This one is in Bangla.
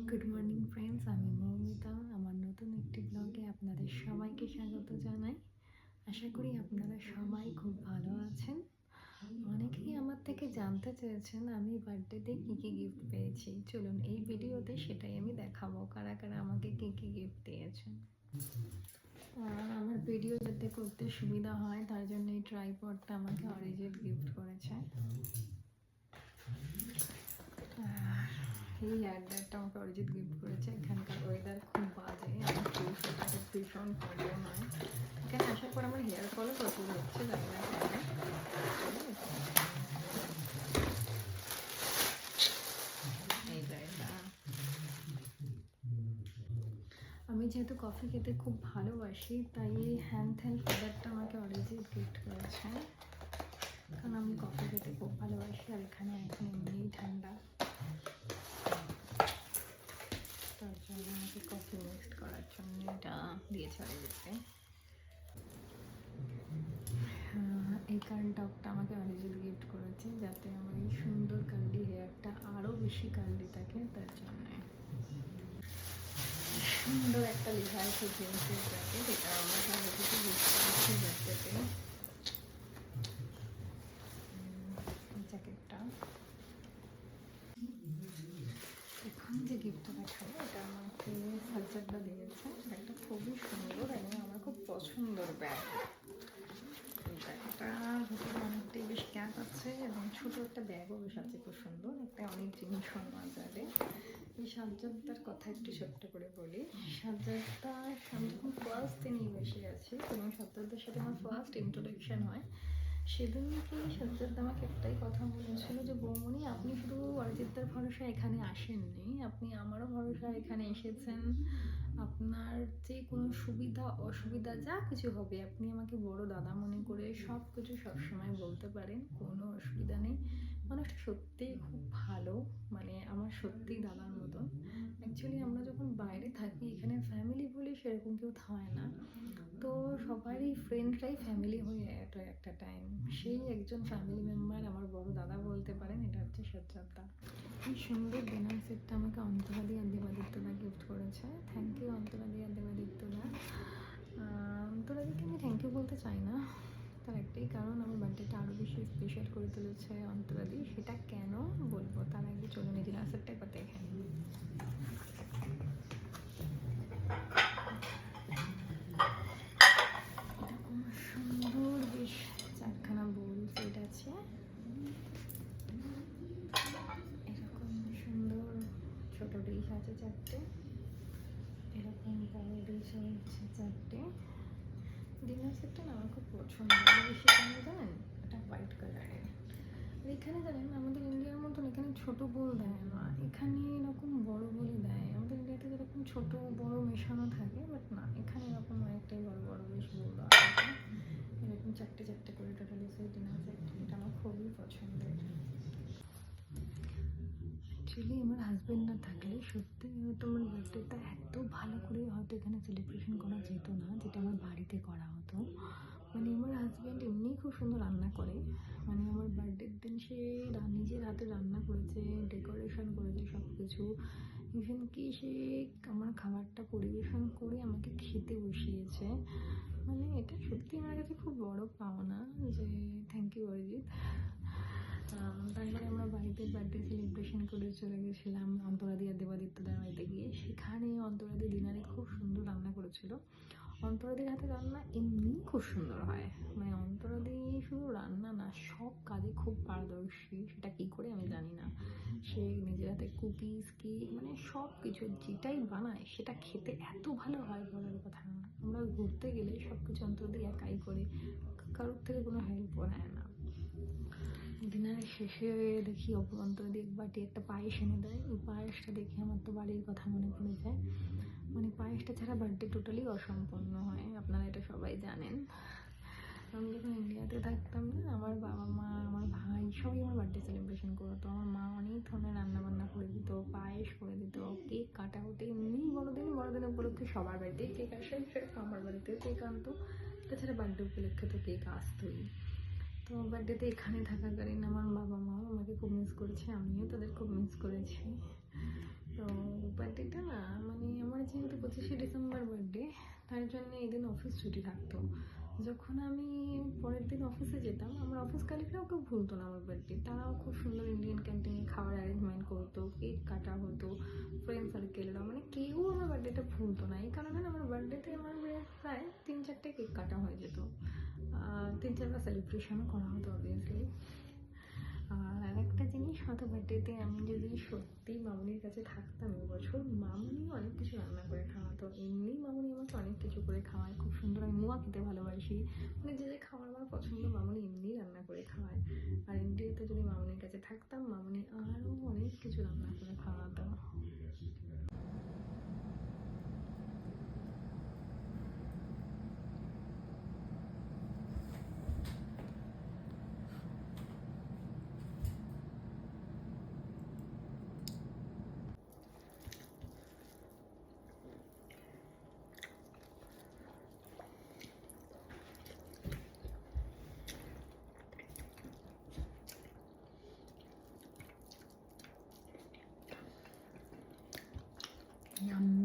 গুড মর্নিং ফ্রেন্ডস, আমি মৌমিতা। আমার নতুন একটি ব্লগে আপনাদের সবাইকে স্বাগত জানাই। আশা করি আপনারা সবাই খুব ভালো আছেন। অনেকেই আমার থেকে জানতে চেয়েছেন আমি বার্থডেতে কী কী গিফট পেয়েছি। চলুন এই ভিডিওতে সেটাই আমি দেখাবো, কারা কারা আমাকে কী কী গিফট দিয়েছেন। আমার ভিডিও যাতে করতে সুবিধা হয় তার জন্য এই ট্রাইপডটা আমাকে অরিজিৎ গিফট করেছে। এই অ্যাডারটা আমাকে অরিজিৎ গিফট করেছে। এখানকার ওয়েদার খুব বাজে, আমার চুলটাকে ভীষণ প্রবলেম হয়। এখানে আসার পর আমার হেয়ার ফলও প্রচুর হচ্ছে, জানি না কেন। আমি যেহেতু কফি খেতে খুব ভালোবাসি তাই এই হ্যান্ড ফেদারটা আমাকে অরিজিৎ গিফট করেছে, কারণ আমি কফি খেতে খুব ভালোবাসি। আর এখানে এখন এমনিই ঠান্ডা, তার জন্য আমাকে কফি মিক্সড করার জন্য এটা দিয়েছে অরিজিৎকে। এই কারেন্ট টপটা আমাকে অরিজিৎ গিফট করেছে, যাতে আমার এই সুন্দর কার্লি হেয়ারটা আরও বেশি কার্লি থাকে, তার জন্য। সুন্দর একটা লিভাইস জিন্সের জ্যাকেট, এটা আমাকে অরিজিৎ গিফট করেছে জ্যাকেটে। জ্যাকেটটা এখন যে গিফটটা দেখাবো এটা আমাকে সাজ্জাদা দিয়েছে। ব্যাগটা খুবই সুন্দর এবং আমার খুব পছন্দের ব্যাগ। ব্যাগটা ভিতরে অনেকটাই বেশ ক্যাপ আছে এবং ছোটো একটা ব্যাগও বেশ আছে, খুব সুন্দর। একটা অনেক জিনিস নেওয়া যাবে। এই সাজ্জাদার কথা একটু ছোট্ট করে বলি। সাজ্জাদা আমি যখন ফার্স্ট দিনই বসে আছি এবং সাজ্জাদার সাথে আমার ফার্স্ট ইন্ট্রোডাকশন হয়, সেদিনকে সাজ্জাদ আমাকে একটাই কথা বলেছিল যে বৌমনি, আপনি শুধু অরিজিৎদার ভরসা এখানে আসেননি, আপনি আমারও ভরসা এখানে এসেছেন। আপনার যে কোনো সুবিধা অসুবিধা যা কিছু হবে আপনি আমাকে বড় দাদা মনে করে সব কিছু সবসময় বলতে পারেন, কোনো অসুবিধা নেই। মানুষটা সত্যিই খুব ভালো, মানে আমার সত্যিই দাদার মতন। অ্যাকচুয়ালি আমরা যখন বাইরে থাকি, এখানে ফ্যামিলি বলে সেরকম কেউ থাকে না, তো সবারই ফ্রেন্ডরাই ফ্যামিলি হয়ে একটা টাইম। সেই একজন ফ্যামিলি মেম্বার আমার বড় দাদা বলতে পারেন, এটা হচ্ছে সাজ্জাদা। এই সুন্দর ডিনার সেটটা আমাকে অন্তরাদি আর দেবাদিত্যদা গিফট করেছে। থ্যাংক ইউ অন্তরাদি আর দেবাদিত্যদা। অন্তরাদিকে আমি থ্যাংক ইউ বলতে চাই না, তার একটাই কারণ আমার বার্থডেটা আরও বেশি স্পেশাল করে তুলেছে অন্তরাদি। সেটা কেন বলবো, তার আগে চলুন এই ডিনার সেটটা একবার দেখে নিই। সুন্দর বেশ চারখানা বোল সেট আছে, এরকম সুন্দর ছোট ডিশ আছে চারটে, এরকম বড় ডিশ হচ্ছে চারটে। ডিনার সেটটা না আমার খুব পছন্দ, বেশি কেন জানেন, এটা হোয়াইট কালারের। আর এখানে জানেন আমাদের ইন্ডিয়ার মতন এখানে ছোট বোল দেয় না, এখানে এরকম বড় বোলই দেয়। আমাদের ইন্ডিয়াতে যেরকম ছোট বড় মেশানো থাকে, বাট না, এখানে এরকম অনেকটাই বড় বড় বেশ বোল দেওয়া থাকে। এরকম চারটে চারটে করে টোটালি সেই ডিনার সেট, এটা আমার খুবই পছন্দের। অ্যাকচুয়ালি আমার হাজব্যান্ড না থাকলে সত্যি হয়তো আমার বার্থডেটা এত ভালো করে হয়তো এখানে সেলিব্রেশন করা যেত না, যেটা আমার বাড়িতে করা হতো। মানে আমার হাজব্যান্ড এমনিই খুব সুন্দর রান্না করে, মানে আমার বার্থডের দিন সে নিজের হাতে রান্না করেছে, ডেকোরেশন করেছে সব কিছু। ইভেন কি সে আমার খাবারটা পরিবেশন করে আমাকে খেতে বসিয়েছে। মানে এটা সত্যি আমার কাছে খুব বড় পাওনা, যে থ্যাংক ইউ অরিজিৎ। তারপরে আমরা বাড়িতে বার্থডে সেলিব্রেশন করে চলে গেছিলাম অন্তরাদি আর দেবাদিত্যদার বাড়িতে গিয়ে। সেখানে অন্তরাদি ডিনারে খুব সুন্দর রান্না করেছিল। অন্তরাদির হাতে রান্না এমনি খুব সুন্দর হয়, মানে অন্তরাদি শুধু রান্না না, সব কাজে খুব পারদর্শী। সেটা কী করে আমি জানি না। সে নিজের হাতে কুকিজ, কেক, মানে সব কিছু যেটাই বানায় সেটা খেতে এত ভালো হয় বলার কথা না। আমরা ঘুরতে গেলে সব কিছু অন্তরাদি একাই করে, কারোর থেকে কোনো হেল্পও নেয় না। ডিনার শেষে দেখি অন্তরাদি এক বাটি একটা পায়েস এনে দেয়। এই পায়েসটা দেখে আমার তো বাড়ির কথা মনে পড়ে যায়। মানে পায়েসটা ছাড়া বার্থডে টোটালি অসম্পূর্ণ হয়, আপনারা এটা সবাই জানেন। আমি যখন ইন্ডিয়াতে থাকতাম না, আমার বাবা মা আমার ভাই সবাই আমার বার্থডে সেলিব্রেশন করতো। আমার মা অনেক ধরনের রান্নাবান্না করে দিত, পায়েস করে দিত, কেক কাটা হতো। এমনি বড়দিন উপলক্ষে সবার বাড়িতেই কেক আসে, সেরকম আমার বাড়িতেও কেক আনতো। তাছাড়া বার্থডে উপলক্ষে তো কেক আসতোই। তো বার্থডেতে এখানে থাকাকালীন আমার বাবা মাও আমাকে খুব মিস করেছে, আমিও তাদের খুব মিস করেছি। তো বার্থডে 25শে ডিসেম্বর বার্থডে, তার জন্য এদিন অফিস ছুটি থাকতো। যখন আমি পরের দিন অফিসে যেতাম, আমার অফিস কালিগরাও কেউ ভুলতো না আমার বার্থডে। তারাও খুব সুন্দর ইন্ডিয়ান ক্যান্টিনে খাবার অ্যারেঞ্জমেন্ট করতো, কেক কাটা হতো, ফ্রেন্ড সার্কেলরা, মানে কেউ আমার বার্থডেটা ভুলতো না। এই কারণে না আমার বার্থডেতে আমার প্রায় 3-4টে কেক কাটা হয়ে যেত, 3-4বার সেলিব্রেশনও করা হতো অবভিয়াসলি। আর একটা জিনিস হতো, বার্থডেতে আমি যদি সত্যি মামুনির কাছে থাকতাম এবছর, মামুনি অনেক কিছু রান্না করে খাওয়াতো। এমনি মামুনি আমাকে অনেক কিছু করে খাওয়ায়, খুব সুন্দর। আমি মোয়া খেতে ভালোবাসি, মানে যে যে খাবার আমার পছন্দ মামুনি এমনিই রান্না করে খাওয়ায়। আর ইন্ডিয়াতে যদি মামুনির কাছে থাকতাম, মামুনি আরও অনেক কিছু রান্না করে খাওয়াতো। Yum.